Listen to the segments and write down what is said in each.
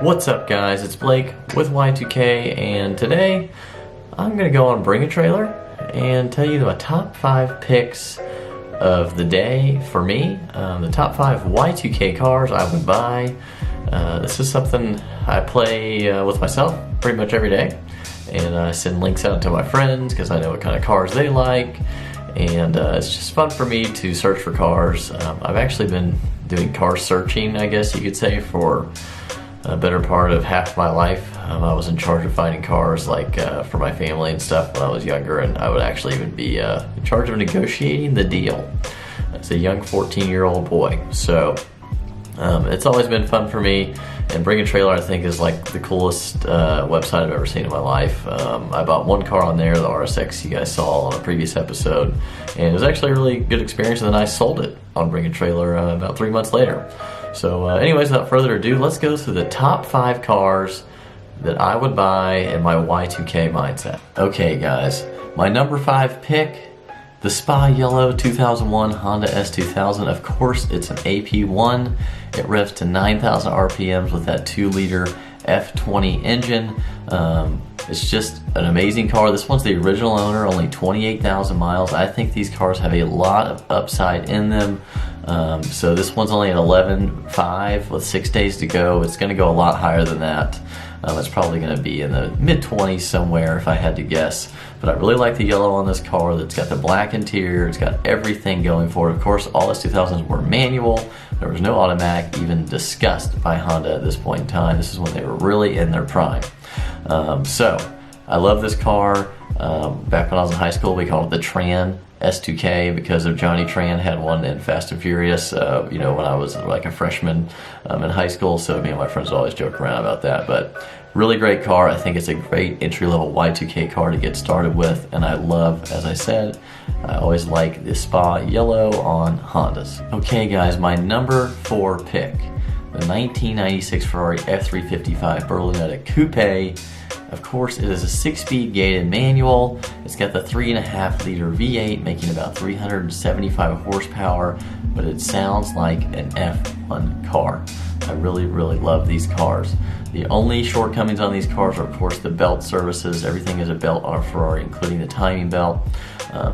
What's up guys, it's Blake with WHY2K, and today I'm going to go on Bringatrailer and tell you my top 5 picks of the day for me. The top 5 Y2K cars I would buy. This is something I play with myself pretty much every day, and I send links out to my friends because I know what kind of cars they like, and it's just fun for me to search for cars. I've actually been doing car searching, I guess you could say, for a better part of half my life. I was in charge of finding cars for my family and stuff when I was younger, and I would actually even be in charge of negotiating the deal as a young 14-year-old boy. So it's always been fun for me, and Bringatrailer I think is like the coolest website I've ever seen in my life. I bought one car on there, the RSX you guys saw on a previous episode, and it was actually a really good experience, and then I sold it on Bringatrailer about 3 months later. So anyways, without further ado, let's go through the top 5 cars that I would buy in my Y2K mindset. Okay guys, my number 5 pick, the Spa Yellow 2001 Honda S2000. Of course, it's an AP1. It revs to 9,000 RPMs with that 2-liter F20 engine. It's just an amazing car. This one's the original owner, only 28,000 miles. I think these cars have a lot of upside in them. So this one's only at 11.5 with 6 days to go. It's going to go a lot higher than that. It's probably going to be in the mid-20s somewhere if I had to guess. But I really like the yellow on this car. It's got the black interior. It's got everything going for it. Of course, all S2000s were manual. There was no automatic even discussed by Honda at this point in time. This is when they were really in their prime. So I love this car. Back when I was in high school, we called it the Tran S2K because of Johnny Tran had one in Fast and Furious, you know, when I was like a freshman in high school. So me and my friends would always joke around about that. But really great car. I think it's a great entry-level Y2K car to get started with, and I love, as I said, I always like the Spa Yellow on Hondas. Okay guys, my number 4 pick, the 1996 Ferrari F355 Berlinetta Coupe. Of course, it is a 6-speed gated manual. It's got the 3.5-liter V8 making about 375 horsepower, but it sounds like an F1 car. I really love these cars. The only shortcomings on these cars are, of course, the belt services. Everything is a belt on a Ferrari, including the timing belt.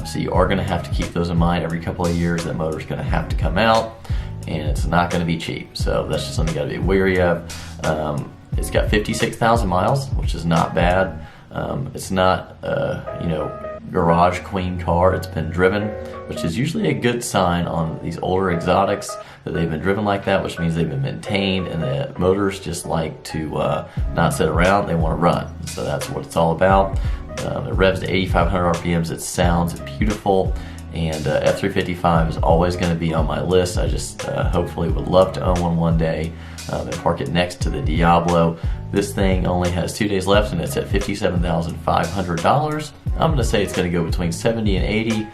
So you are going to have to keep those in mind. Every couple of years, that motor's going to have to come out, and it's not going to be cheap. So that's just something you got to be wary of. It's got 56,000 miles, which is not bad. It's not, you know, garage queen car. It's been driven, which is usually a good sign on these older exotics that they've been driven like that, which means they've been maintained, and the motors just like to not sit around. They want to run. So that's what it's all about. It revs to 8,500 RPMs. It sounds beautiful. And F355 is always going to be on my list. I just hopefully would love to own one day and park it next to the Diablo. This thing only has 2 days left, and it's at $57,500. I'm going to say it's going to go between 70 and 80.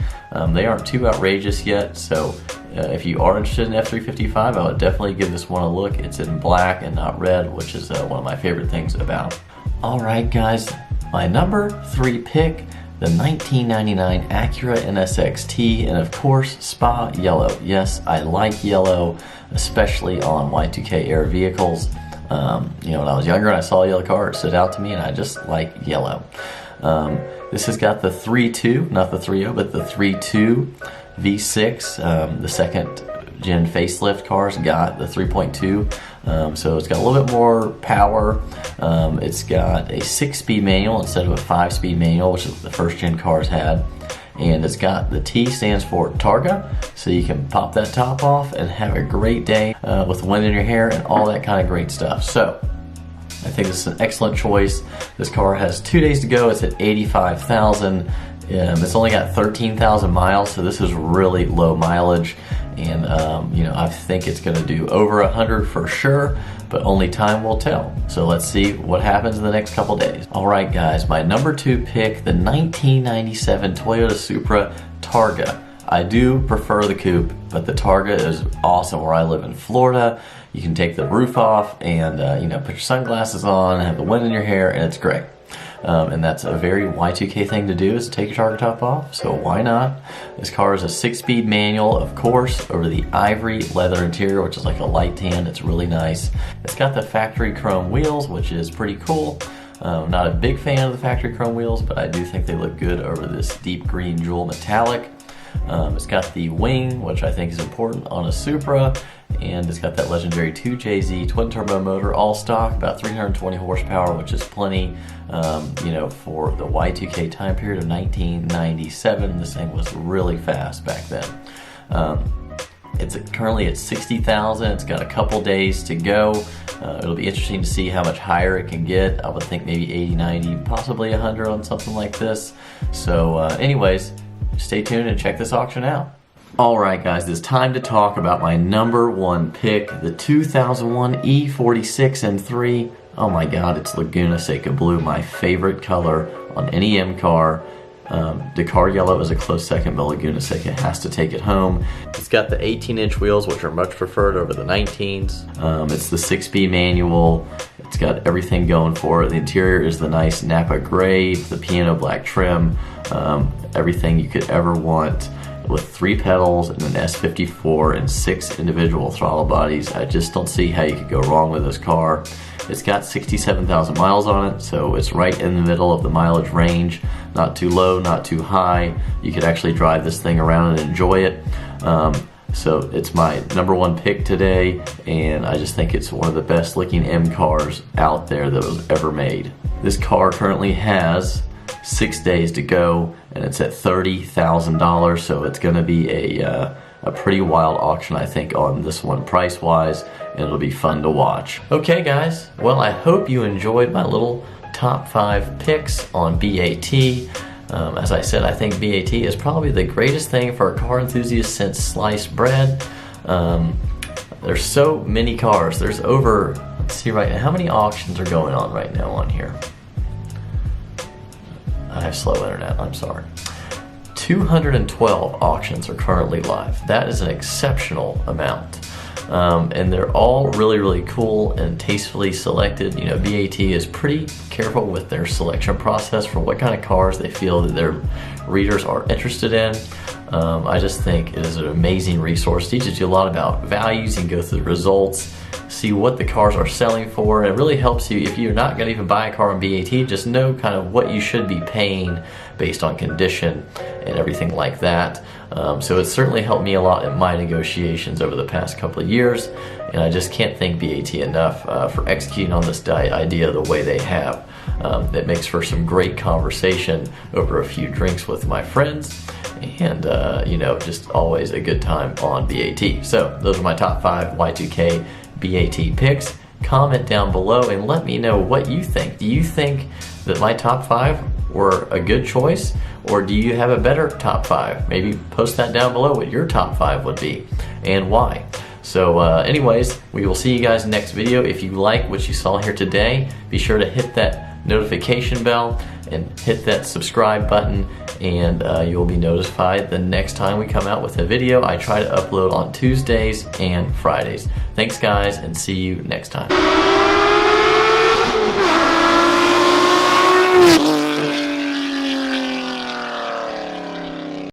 They aren't too outrageous yet, so if you are interested in F355, I would definitely give this one a look. It's in black and not red, which is one of my favorite things about it. Alright guys, my number 3 pick, the 1999 Acura NSX-T, and of course, Spa Yellow. Yes, I like yellow, especially on Y2K Air vehicles. You know, when I was younger and I saw a yellow car, it stood out to me, and I just like yellow. This has got the 3.2, not the 3.0, but the 3.2 V6. The second gen facelift cars got the 3.2, so it's got a little bit more power. It's got a 6-speed manual instead of a 5-speed manual, which is the first gen cars had, and it's got the T stands for Targa, so you can pop that top off and have a great day with the wind in your hair and all that kind of great stuff. So I think this is an excellent choice. This car has 2 days to go. It's at 85,000. It's only got 13,000 miles, so this is really low mileage, and you know, I think it's going to do over 100 for sure, but only time will tell. So let's see what happens in the next couple days. Alright guys, my number 2 pick, the 1997 Toyota Supra Targa. I do prefer the coupe, but the Targa is awesome. Where I live in Florida, you can take the roof off and you know, put your sunglasses on and have the wind in your hair, and it's great. and that's a very Y2K thing to do, is take your target top off, so why not? This car is a 6-speed manual, of course, over the ivory leather interior, which is like a light tan. It's really nice. It's got the factory chrome wheels, which is pretty cool. Not a big fan of the factory chrome wheels, but I do think they look good over this deep green jewel metallic. It's got the wing, which I think is important on a Supra, and it's got that legendary 2JZ twin turbo motor, all stock, about 320 horsepower, which is plenty, for the Y2K time period of 1997. This thing was really fast back then. It's currently at 60,000. It's got a couple days to go. It'll be interesting to see how much higher it can get. I would think maybe 80, 90, possibly 100 on something like this. So anyways, stay tuned and check this auction out. Alright guys, it's time to talk about my number one pick, the 2001 E46 M3. Oh my god, it's Laguna Seca Blue, my favorite color on any M car. Dakar Yellow is a close second, but Laguna Seca has to take it home. It's got the 18-inch wheels, which are much preferred over the 19s. It's the 6-speed manual. It's got everything going for it. The interior is the nice Napa gray, the piano black trim, everything you could ever want, with 3 pedals and an S54 and 6 individual throttle bodies. I just don't see how you could go wrong with this car. It's got 67,000 miles on it, so it's right in the middle of the mileage range. Not too low, not too high. You could actually drive this thing around and enjoy it. So it's my number one pick today, and I just think it's one of the best looking M cars out there that was ever made. This car currently has 6 days to go, and it's at $30,000, so it's going to be a pretty wild auction, I think, on this one price-wise, and it'll be fun to watch. Okay guys, well, I hope you enjoyed my little top 5 picks on BAT. As I said, I think BAT is probably the greatest thing for a car enthusiast since sliced bread. There's so many cars. There's over, let's see right now, how many auctions are going on right now on here? I have slow internet, I'm sorry. 212 auctions are currently live. That is an exceptional amount. And they're all really, really cool and tastefully selected. You know, BAT is pretty careful with their selection process for what kind of cars they feel that their readers are interested in. I just think it is an amazing resource. It teaches you a lot about values. You can go through the results, see what the cars are selling for, and it really helps you if you're not going to even buy a car on BAT, just know kind of what you should be paying based on condition and everything like that. So it's certainly helped me a lot in my negotiations over the past couple of years, and I just can't thank BAT enough for executing on this idea the way they have. It makes for some great conversation over a few drinks with my friends, and just always a good time on BAT. So those are my top 5 Y2K BAT picks. Comment down below and let me know what you think. Do you think that my top 5 were a good choice, or do you have a better top 5? Maybe post that down below what your top 5 would be and why. So anyways, we will see you guys next video. If you like what you saw here today, be sure to hit that notification bell and hit that subscribe button, and you'll be notified the next time we come out with a video. I try to upload on Tuesdays and Fridays. Thanks guys, and see you next time.